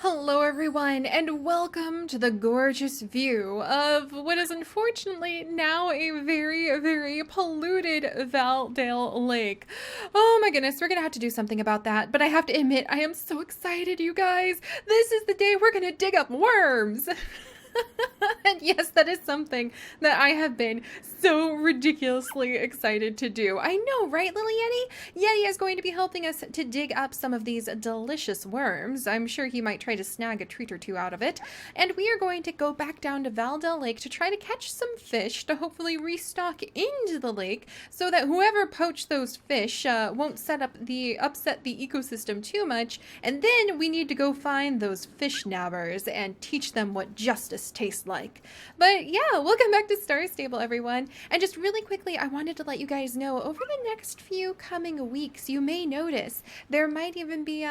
Hello everyone, and welcome to the gorgeous view of what is unfortunately now a very polluted Valdale Lake. Oh my goodness, we're gonna have to do something about that, but I have to admit, I am so excited, you guys. This is the day we're gonna dig up worms. And yes, that is something that I have been so ridiculously excited to do. I know, right, Little Yeti? Yeti is going to be helping us to dig up some of these delicious worms. I'm sure he might try to snag a treat or two out of it. And we are going to go back down to Valdale Lake to try to catch some fish to hopefully restock into the lake so that whoever poached those fish won't upset the ecosystem too much. And then we need to go find those fish nabbers and teach them what justice tastes like. But yeah, welcome back to Star Stable, everyone. And just really quickly, I wanted to let you guys know, over the next few coming weeks, you may notice there might even be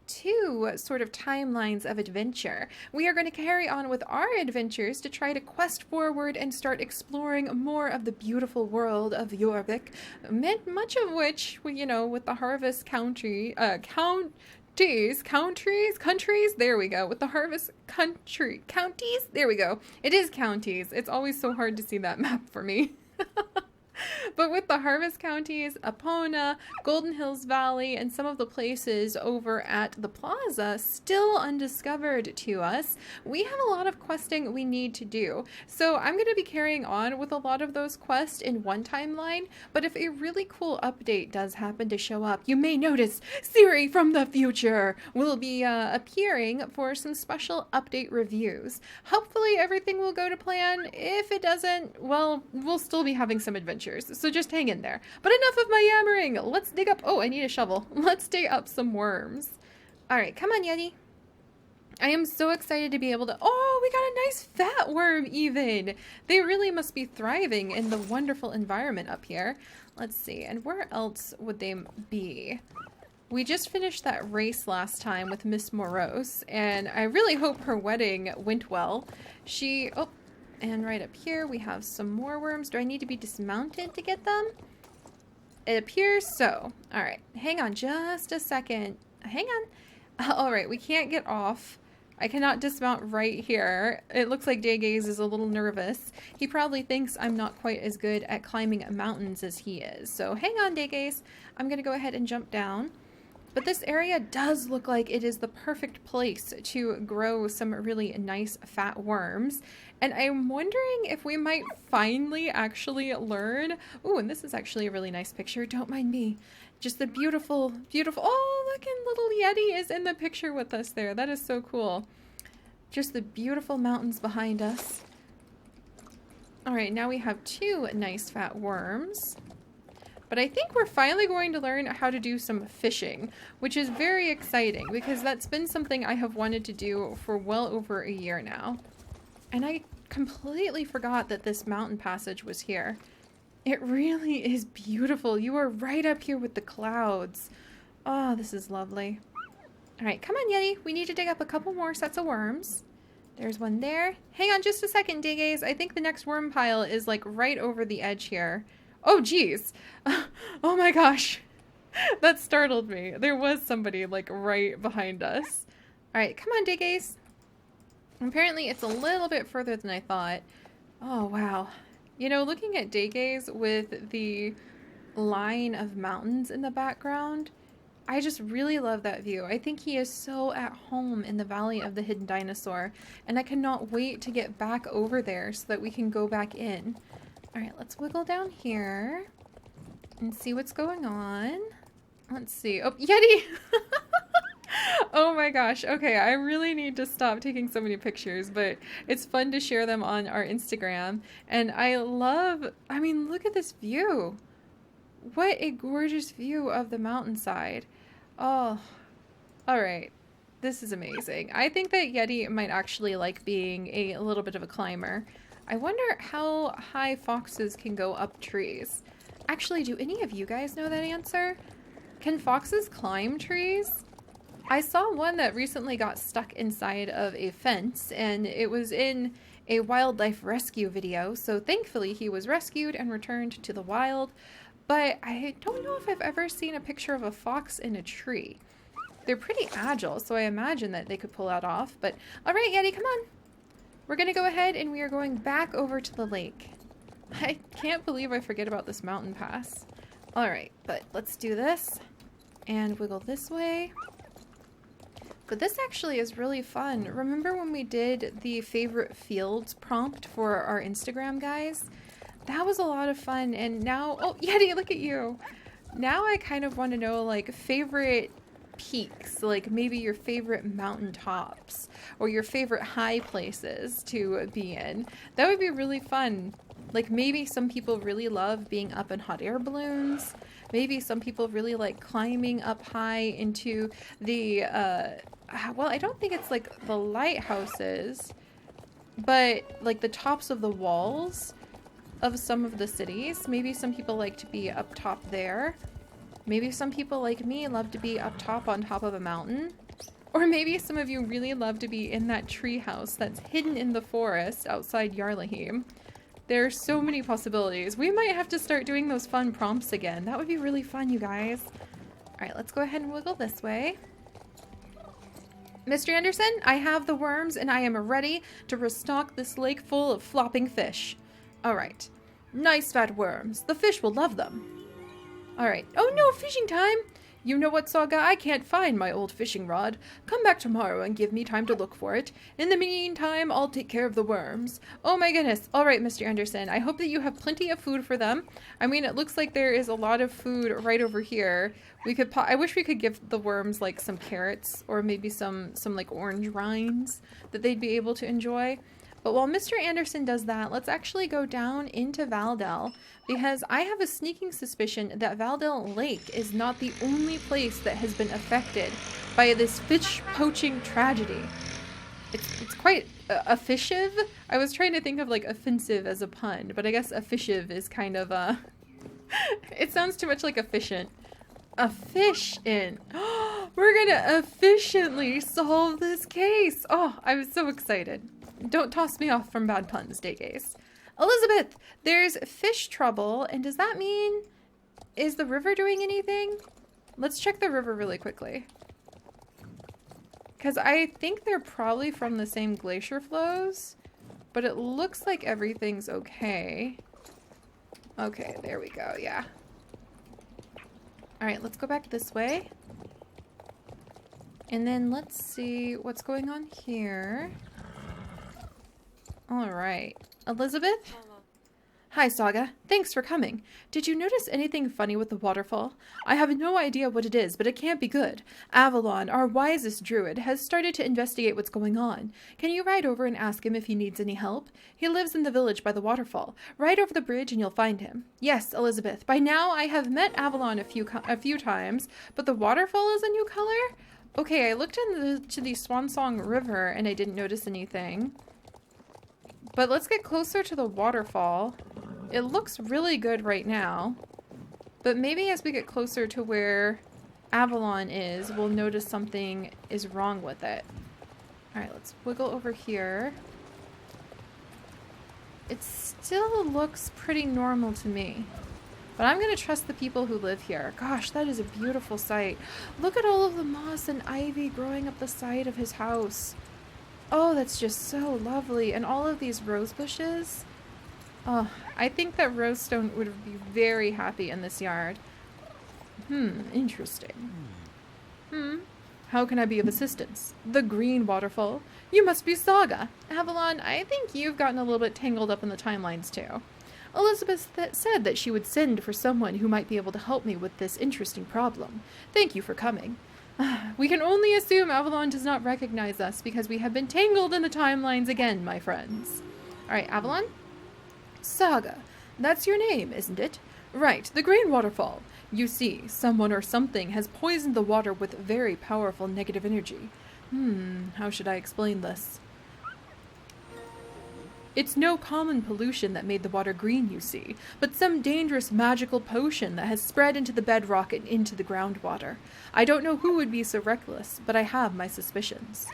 two sort of timelines of adventure. We are going to carry on with our adventures to try to quest forward and start exploring more of the beautiful world of Jorvik, much of which, you know, with the Harvest Countries, there we go. With the Harvest Counties, there we go. It is counties. It's always so hard to see that map for me. But with the Harvest Counties, Epona, Golden Hills Valley, and some of the places over at the plaza still undiscovered to us, we have a lot of questing we need to do. So I'm going to be carrying on with a lot of those quests in one timeline, but if a really cool update does happen to show up, you may notice Seri from the future will be appearing for some special update reviews. Hopefully everything will go to plan. If it doesn't, well, we'll still be having some adventures. So just hang in there. But enough of my yammering. Let's dig up... Oh, I need a shovel. Let's dig up some worms. Alright, come on, Yeti. I am so excited to be able to... Oh, we got a nice fat worm even. They really must be thriving in the wonderful environment up here. Let's see. And where else would they be? We just finished that race last time with Miss Morose, and I really hope her wedding went well. She... Oh, and right up here we have some more worms. Do I need to be dismounted to get them? It appears so. Alright, hang on just a second. Hang on. Alright, we can't get off. I cannot dismount right here. It looks like Daygaze is a little nervous. He probably thinks I'm not quite as good at climbing mountains as he is. So hang on, Daygaze. I'm going to go ahead and jump down. But this area does look like it is the perfect place to grow some really nice fat worms. And I'm wondering if we might finally actually learn... Ooh, and this is actually a really nice picture. Don't mind me. Just the beautiful... Oh, look, and little Yeti is in the picture with us there. That is so cool. Just the beautiful mountains behind us. Alright, now we have two nice fat worms. But I think we're finally going to learn how to do some fishing, which is very exciting because that's been something I have wanted to do for well over a year now. And I completely forgot that this mountain passage was here. It really is beautiful. You are right up here with the clouds. Oh, this is lovely. All right, come on, Yeti. We need to dig up a couple more sets of worms. There's one there. Hang on just a second, Daygaze. I think the next worm pile is like right over the edge here. Oh, geez. Oh my gosh. That startled me. There was somebody like right behind us. All right, come on, Daygaze. Apparently it's a little bit further than I thought. Oh, wow. You know, looking at Daygaze with the line of mountains in the background, I just really love that view. I think he is so at home in the Valley of the Hidden Dinosaur, and I cannot wait to get back over there so that we can go back in. All right, let's wiggle down here and see what's going on. Let's see. Oh, Yeti! Oh my gosh. Okay, I really need to stop taking so many pictures, but it's fun to share them on our Instagram. And I mean, look at this view. What a gorgeous view of the mountainside. Oh, all right. This is amazing. I think that Yeti might actually like being a little bit of a climber. I wonder how high foxes can go up trees. Actually, do any of you guys know that answer? Can foxes climb trees? I saw one that recently got stuck inside of a fence, and it was in a wildlife rescue video, so thankfully he was rescued and returned to the wild. But I don't know if I've ever seen a picture of a fox in a tree. They're pretty agile, so I imagine that they could pull that off. But all right, Yeti, come on. We're going to go ahead and we are going back over to the lake. I can't believe I forget about this mountain pass. All right, but let's do this and wiggle this way. But this actually is really fun. Remember when we did the favorite fields prompt for our Instagram guys? That was a lot of fun. And now, oh, Yeti, look at you. Now I kind of want to know, like, favorite peaks, like maybe your favorite mountaintops or your favorite high places to be in. That would be really fun. Like maybe some people really love being up in hot air balloons. Maybe some people really like climbing up high into the, well, I don't think it's like the lighthouses, but like the tops of the walls of some of the cities. Maybe some people like to be up top there. Maybe some people like me love to be up top on top of a mountain. Or maybe some of you really love to be in that tree house that's hidden in the forest outside Yarlahim. There are so many possibilities. We might have to start doing those fun prompts again. That would be really fun, you guys. All right, let's go ahead and wiggle this way. Mr. Anderson, I have the worms and I am ready to restock this lake full of flopping fish. All right. Nice fat worms. The fish will love them. All right. Oh no, fishing time! You know what, Saga? I can't find my old fishing rod. Come back tomorrow and give me time to look for it. In the meantime, I'll take care of the worms. Oh my goodness. All right, Mr. Anderson. I hope that you have plenty of food for them. I mean, it looks like there is a lot of food right over here. We could I wish we could give the worms like some carrots or maybe some like orange rinds that they'd be able to enjoy. But while Mr. Anderson does that, let's actually go down into Valdel, because I have a sneaking suspicion that Valdel Lake is not the only place that has been affected by this fish poaching tragedy. It's quite offensive. I was trying to think of like offensive as a pun, but I guess offensive is kind of it sounds too much like efficient. Efficient. We're gonna efficiently solve this case. Oh, I'm so excited. Don't toss me off from bad puns, Daygaze. Elizabeth, there's fish trouble, and does that mean... is the river doing anything? Let's check the river really quickly. Because I think they're probably from the same glacier flows, but it looks like everything's okay. Okay, there we go, yeah. Alright, let's go back this way. And then let's see what's going on here. Alright. Elizabeth? Hello. Hi, Saga. Thanks for coming. Did you notice anything funny with the waterfall? I have no idea what it is, but it can't be good. Avalon, our wisest druid, has started to investigate what's going on. Can you ride over and ask him if he needs any help? He lives in the village by the waterfall. Ride over the bridge and you'll find him. Yes, Elizabeth. By now I have met Avalon a few times, but the waterfall is a new color? Okay, I looked into the Swansong River and I didn't notice anything. But let's get closer to the waterfall. It looks really good right now. But maybe as we get closer to where Avalon is, we'll notice something is wrong with it. Alright, let's wiggle over here. It still looks pretty normal to me. But I'm going to trust the people who live here. Gosh, that is a beautiful sight. Look at all of the moss and ivy growing up the side of his house. Oh, that's just so lovely. And all of these rose bushes. Oh, I think that Rosestone would be very happy in this yard. Interesting. How can I be of assistance? The green waterfall. You must be Saga. Avalon, I think you've gotten a little bit tangled up in the timelines too. Elizabeth said that she would send for someone who might be able to help me with this interesting problem. Thank you for coming. We can only assume Avalon does not recognize us because we have been tangled in the timelines again, my friends. Alright, Avalon? Saga. That's your name, isn't it? Right, the Green Waterfall. You see, someone or something has poisoned the water with very powerful negative energy. How should I explain this? It's no common pollution that made the water green, you see, but some dangerous magical potion that has spread into the bedrock and into the groundwater. I don't know who would be so reckless, but I have my suspicions.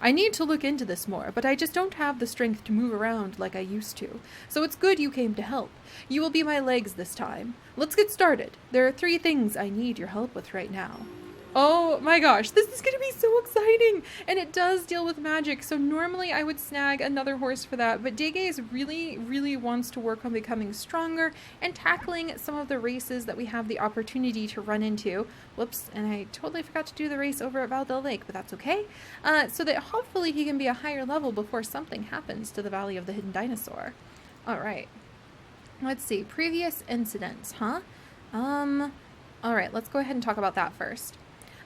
I need to look into this more, but I just don't have the strength to move around like I used to, so it's good you came to help. You will be my legs this time. Let's get started. There are 3 things I need your help with right now. Oh my gosh, this is going to be so exciting! And it does deal with magic, so normally I would snag another horse for that, but Dege really wants to work on becoming stronger and tackling some of the races that we have the opportunity to run into. Whoops, and I totally forgot to do the race over at Valdel Lake, but that's okay. So that hopefully he can be a higher level before something happens to the Valley of the Hidden Dinosaur. Alright. Let's see, previous incidents, huh? Alright, let's go ahead and talk about that first.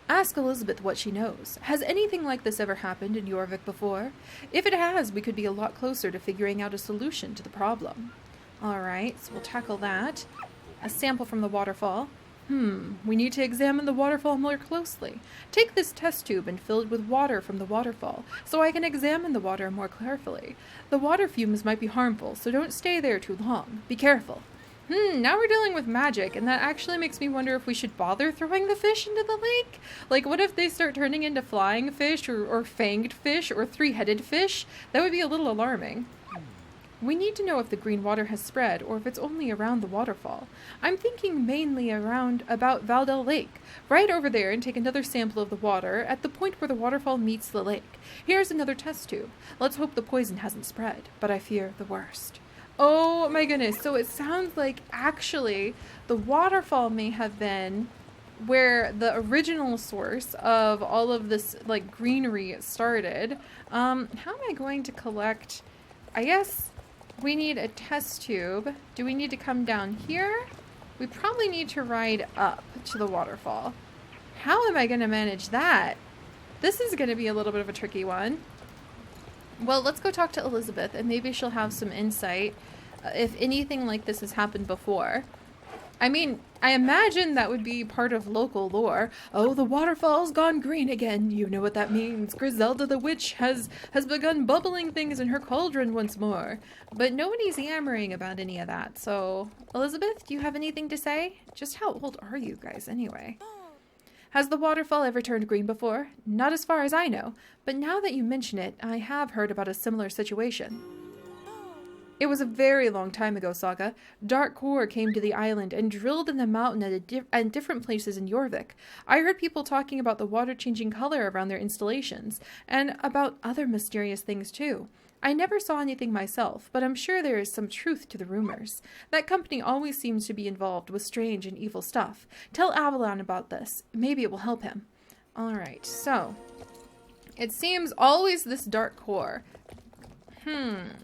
Ask Elizabeth what she knows. Has anything like this ever happened in Jorvik before? If it has, we could be a lot closer to figuring out a solution to the problem. Alright, so we'll tackle that. A sample from the waterfall. We need to examine the waterfall more closely. Take this test tube and fill it with water from the waterfall, so I can examine the water more carefully. The water fumes might be harmful, so don't stay there too long. Be careful. Now we're dealing with magic, and that actually makes me wonder if we should bother throwing the fish into the lake? Like, what if they start turning into flying fish, or fanged fish, or three-headed fish? That would be a little alarming. We need to know if the green water has spread, or if it's only around the waterfall. I'm thinking mainly about Valdel Lake. Right over there and take another sample of the water at the point where the waterfall meets the lake. Here's another test tube. Let's hope the poison hasn't spread, but I fear the worst. Oh my goodness, so it sounds like actually the waterfall may have been where the original source of all of this like greenery started. How am I going to collect? I guess we need a test tube. Do we need to come down here? We probably need to ride up to the waterfall. How am I going to manage that? This is going to be a little bit of a tricky one. Well, let's go talk to Elizabeth, and maybe she'll have some insight if anything like this has happened before. I mean, I imagine that would be part of local lore. Oh, the waterfall's gone green again. You know what that means. Griselda the witch has begun bubbling things in her cauldron once more. But nobody's yammering about any of that. So, Elizabeth, do you have anything to say? Just how old are you guys anyway? Has the waterfall ever turned green before? Not as far as I know, but now that you mention it, I have heard about a similar situation. It was a very long time ago, Saga. Dark Core came to the island and drilled in the mountain at different places in Jorvik. I heard people talking about the water changing color around their installations, and about other mysterious things too. I never saw anything myself, but I'm sure there is some truth to the rumors. That company always seems to be involved with strange and evil stuff. Tell Avalon about this. Maybe it will help him. Alright, so it seems always this Dark Core.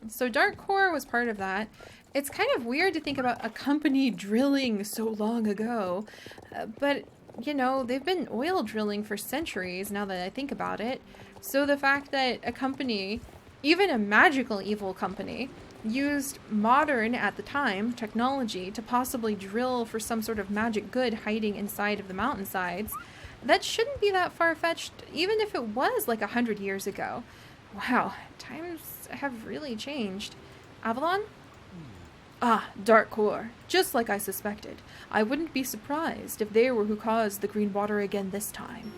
So Dark Core was part of that. It's kind of weird to think about a company drilling so long ago, but, you know, they've been oil drilling for centuries now that I think about it. So the fact that a company, even a magical evil company, used modern, at the time, technology to possibly drill for some sort of magic good hiding inside of the mountainsides, that shouldn't be that far-fetched, even if it was like 100 years ago. Wow, times have really changed. Avalon? Ah, Dark Core. Just like I suspected. I wouldn't be surprised if they were who caused the green water again this time.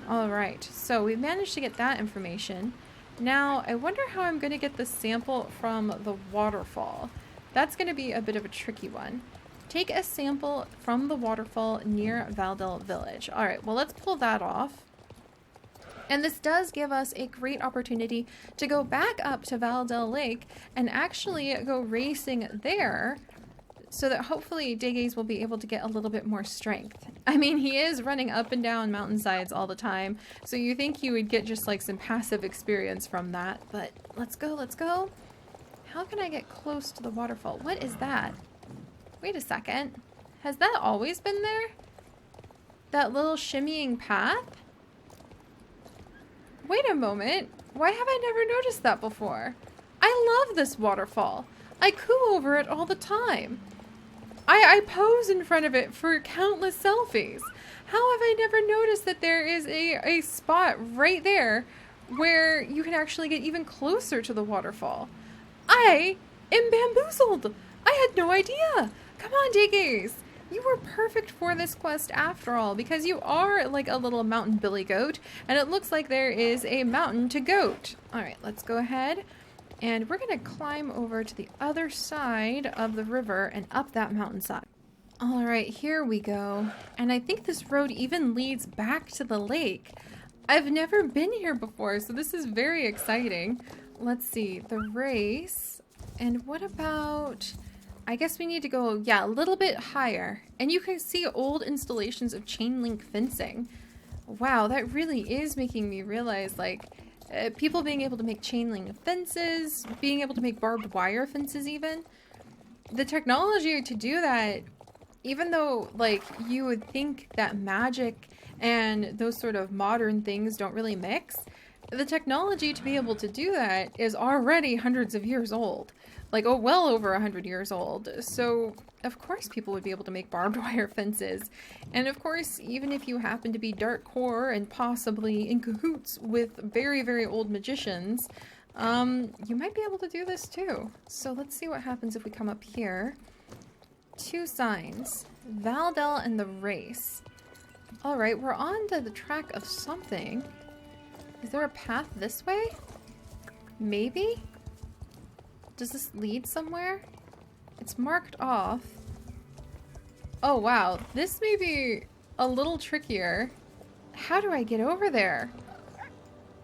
Alright. So we managed to get that information. Now, I wonder how I'm going to get the sample from the waterfall. That's going to be a bit of a tricky one. Take a sample from the waterfall near Valdel Village. Alright, well let's pull that off. And this does give us a great opportunity to go back up to Valdel Lake and actually go racing there so that hopefully Deges will be able to get a little bit more strength. I mean, he is running up and down mountainsides all the time, so you think you would get just like some passive experience from that, but let's go, let's go. How can I get close to the waterfall? What is that? Wait a second. Has that always been there? That little shimmying path? Wait a moment. Why have I never noticed that before? I love this waterfall. I coo over it all the time. I pose in front of it for countless selfies. How have I never noticed that there is a spot right there where you can actually get even closer to the waterfall? I am bamboozled. I had no idea. Come on, Deges. You were perfect for this quest after all, because you are like a little mountain billy goat, and it looks like there is a mountain to goat. Alright, let's go ahead, and we're going to climb over to the other side of the river and up that mountainside. All right, here we go. And I think this road even leads back to the lake. I've never been here before, so this is very exciting. Let's see, the race. And what about... I guess we need to go, yeah, a little bit higher. And you can see old installations of chain link fencing. Wow, that really is making me realize, like, people being able to make chain link fences, being able to make barbed wire fences even. The technology to do that, even though, like, you would think that magic and those sort of modern things don't really mix, the technology to be able to do that is already hundreds of years old. Like, oh, well over 100 years old. So, of course people would be able to make barbed wire fences. And of course, even if you happen to be dark core and possibly in cahoots with very, very old magicians, you might be able to do this too. So let's see what happens if we come up here. 2 signs. Valdel and the race. Alright, we're on to the track of something. Is there a path this way? Maybe? Does this lead somewhere? It's marked off. Oh wow, this may be a little trickier. How do I get over there?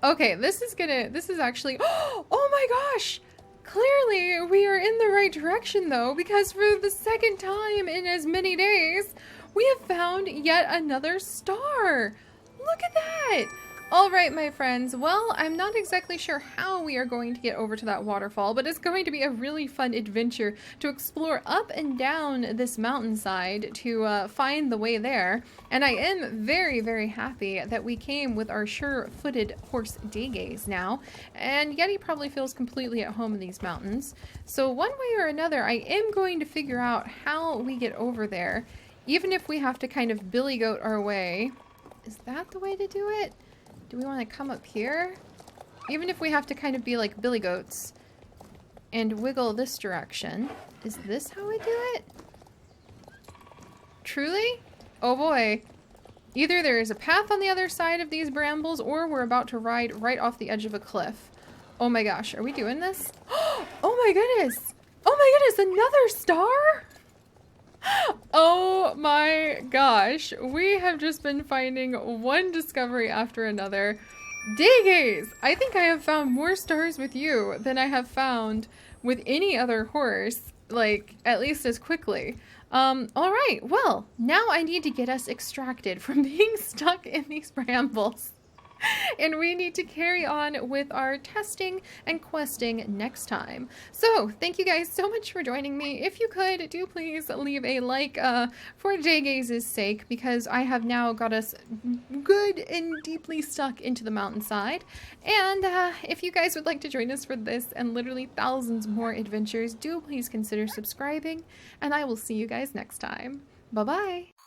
Okay, this is actually, oh my gosh! Clearly we are in the right direction though, because for the second time in as many days, we have found yet another star! Look at that! Alright, my friends, well, I'm not exactly sure how we are going to get over to that waterfall, but it's going to be a really fun adventure to explore up and down this mountainside to find the way there. And I am very, very happy that we came with our sure-footed horse Daygaze now, and Yeti probably feels completely at home in these mountains. So one way or another, I am going to figure out how we get over there, even if we have to kind of billy goat our way. Is that the way to do it? Do we want to come up here? Even if we have to kind of be like billy goats and wiggle this direction. Is this how we do it? Truly? Oh boy. Either there is a path on the other side of these brambles or we're about to ride right off the edge of a cliff. Oh my gosh, are we doing this? Oh my goodness! Oh my goodness, another star? Oh my gosh, we have just been finding one discovery after another. Daygaze! I think I have found more stars with you than I have found with any other horse, like, at least as quickly. Alright, well, now I need to get us extracted from being stuck in these brambles. And we need to carry on with our testing and questing next time. So, thank you guys so much for joining me. If you could, do please leave a like for Daygaze's sake, because I have now got us good and deeply stuck into the mountainside. And if you guys would like to join us for this and literally thousands more adventures, do please consider subscribing, and I will see you guys next time. Bye-bye!